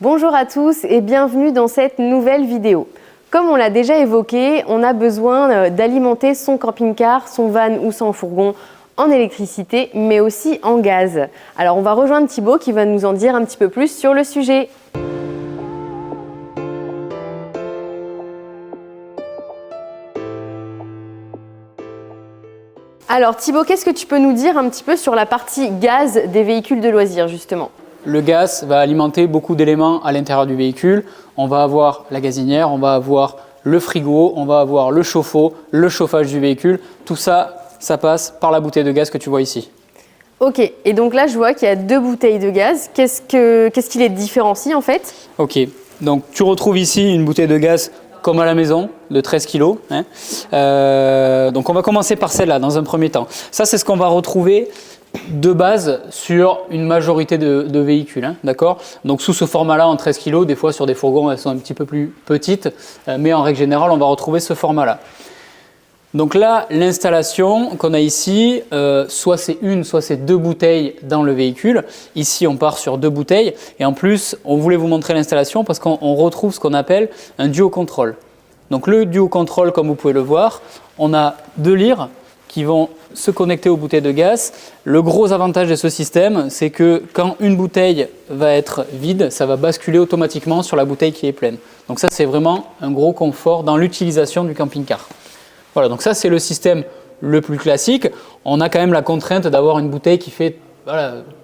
Bonjour à tous et bienvenue dans cette nouvelle vidéo. Comme on l'a déjà évoqué, on a besoin d'alimenter son camping-car, son van ou son fourgon en électricité, mais aussi en gaz. Alors on va rejoindre Thibaut qui va nous en dire un petit peu plus sur le sujet. Alors Thibaut, qu'est-ce que tu peux nous dire un petit peu sur la partie gaz des véhicules de loisirs justement ? Le gaz va alimenter beaucoup d'éléments à l'intérieur du véhicule. On va avoir la gazinière, on va avoir le frigo, on va avoir le chauffe-eau, le chauffage du véhicule. Tout ça, ça passe par la bouteille de gaz que tu vois ici. Ok, et donc là je vois qu'il y a deux bouteilles de gaz. Qu'est-ce qui les différencie en fait ? Ok, donc tu retrouves ici une bouteille de gaz comme à la maison, de 13 kg. Donc on va commencer par celle-là dans un premier temps. Ça, c'est ce qu'on va retrouver de base sur une majorité de véhicules. D'accord ? Donc sous ce format-là, en 13 kg, des fois sur des fourgons, elles sont un petit peu plus petites, mais en règle générale, on va retrouver ce format-là. Donc là, l'installation qu'on a ici, soit c'est une, soit c'est deux bouteilles dans le véhicule. Ici, on part sur deux bouteilles. Et en plus, on voulait vous montrer l'installation parce qu'on retrouve ce qu'on appelle un duo control. Donc le duo control, comme vous pouvez le voir, on a deux lyres qui vont se connecter aux bouteilles de gaz. Le gros avantage de ce système, c'est que quand une bouteille va être vide, ça va basculer automatiquement sur la bouteille qui est pleine. Donc ça, c'est vraiment un gros confort dans l'utilisation du camping-car. Voilà, donc ça c'est le système le plus classique. On a quand même la contrainte d'avoir une bouteille qui fait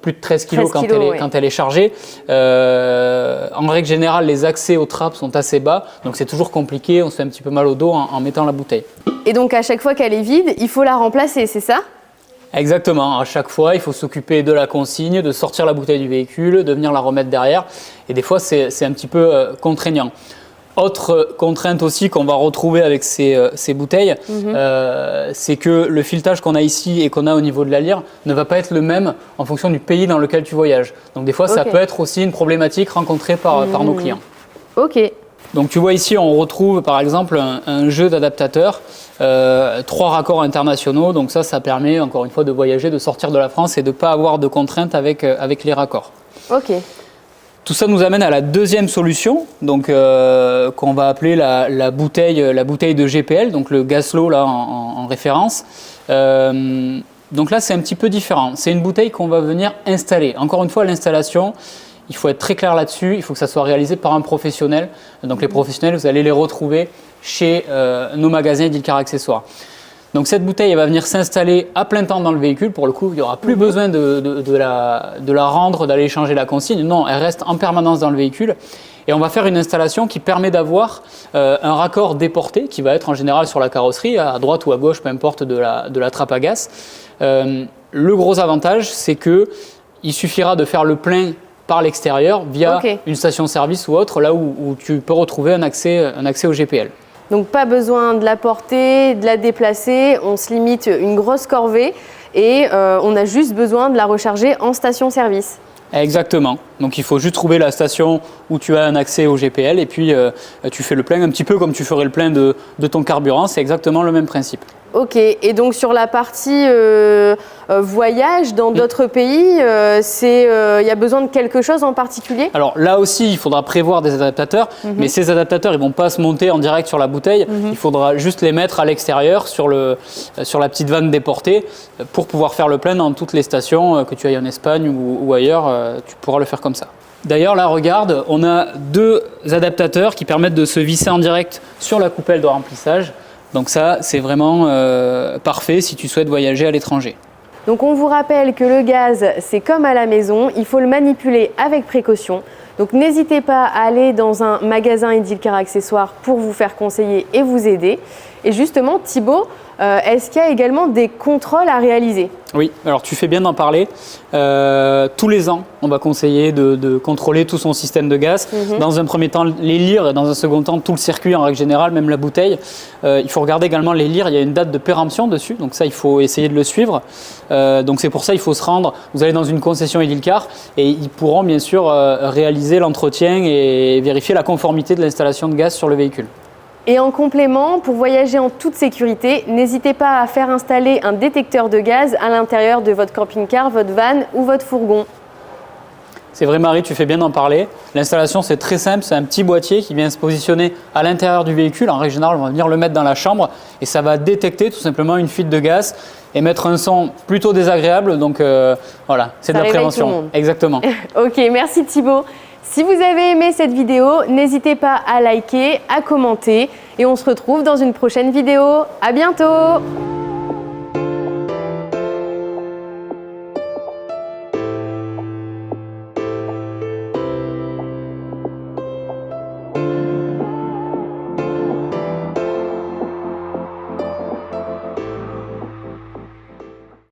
plus de 13 kg quand elle est chargée. En règle générale, les accès aux trappes sont assez bas, donc c'est toujours compliqué, on se fait un petit peu mal au dos en mettant la bouteille. Et donc à chaque fois qu'elle est vide, il faut la remplacer, c'est ça ? Exactement, à chaque fois il faut s'occuper de la consigne, de sortir la bouteille du véhicule, de venir la remettre derrière, et des fois c'est un petit peu contraignant. Autre contrainte aussi qu'on va retrouver avec ces bouteilles, c'est que le filetage qu'on a ici et qu'on a au niveau de la lyre ne va pas être le même en fonction du pays dans lequel tu voyages. Donc des fois, ça peut être aussi une problématique rencontrée par nos clients. Ok. Donc tu vois ici, on retrouve par exemple un jeu d'adaptateurs, 3 raccords internationaux. Donc ça permet encore une fois de voyager, de sortir de la France et de ne pas avoir de contraintes avec les raccords. Ok. Tout ça nous amène à la deuxième solution, donc qu'on va appeler la bouteille de GPL, donc le Gaslow là en référence. Donc là c'est un petit peu différent. C'est une bouteille qu'on va venir installer. Encore une fois, l'installation, il faut être très clair là-dessus. Il faut que ça soit réalisé par un professionnel. Donc les professionnels, vous allez les retrouver chez nos magasins Edilcar Accessoires. Donc cette bouteille elle va venir s'installer à plein temps dans le véhicule. Pour le coup, il n'y aura plus besoin de la rendre, d'aller changer la consigne. Non, elle reste en permanence dans le véhicule. Et on va faire une installation qui permet d'avoir un raccord déporté qui va être en général sur la carrosserie, à droite ou à gauche, peu importe de la trappe à gaz. Le gros avantage, c'est qu'il suffira de faire le plein par l'extérieur via une station-service ou autre, là où tu peux retrouver un accès au GPL. Donc pas besoin de la porter, de la déplacer, on se limite une grosse corvée et on a juste besoin de la recharger en station-service. Exactement, donc il faut juste trouver la station où tu as un accès au GPL et puis tu fais le plein un petit peu comme tu ferais le plein de ton carburant, c'est exactement le même principe. Ok, et donc sur la partie voyage dans d'autres pays, y a besoin de quelque chose en particulier ? Alors là aussi, il faudra prévoir des adaptateurs, mais ces adaptateurs, ils ne vont pas se monter en direct sur la bouteille. Il faudra juste les mettre à l'extérieur sur la petite vanne déportée pour pouvoir faire le plein dans toutes les stations, que tu ailles en Espagne ou ailleurs, tu pourras le faire comme ça. D'ailleurs, là, regarde, on a deux adaptateurs qui permettent de se visser en direct sur la coupelle de remplissage. Donc ça, c'est vraiment parfait si tu souhaites voyager à l'étranger. Donc on vous rappelle que le gaz, c'est comme à la maison, il faut le manipuler avec précaution. Donc n'hésitez pas à aller dans un magasin Edilcar Accessoires pour vous faire conseiller et vous aider. Et justement, Thibaut, est-ce qu'il y a également des contrôles à réaliser ? Oui, alors tu fais bien d'en parler. Tous les ans, on va conseiller de contrôler tout son système de gaz. Dans un premier temps, les lyres et dans un second temps, tout le circuit en règle générale, même la bouteille. Il faut regarder également les lyres, il y a une date de péremption dessus, donc ça, il faut essayer de le suivre. Donc c'est pour ça qu'il faut se rendre, vous allez dans une concession Edilcar et ils pourront bien sûr réaliser l'entretien et vérifier la conformité de l'installation de gaz sur le véhicule. Et en complément, pour voyager en toute sécurité, n'hésitez pas à faire installer un détecteur de gaz à l'intérieur de votre camping-car, votre van ou votre fourgon. C'est vrai Marie, tu fais bien d'en parler. L'installation c'est très simple, c'est un petit boîtier qui vient se positionner à l'intérieur du véhicule. En règle générale, on va venir le mettre dans la chambre et ça va détecter tout simplement une fuite de gaz et mettre un son plutôt désagréable. Donc voilà, c'est de la prévention. Exactement. Ok, merci Thibaut. Si vous avez aimé cette vidéo, n'hésitez pas à liker, à commenter et on se retrouve dans une prochaine vidéo. À bientôt!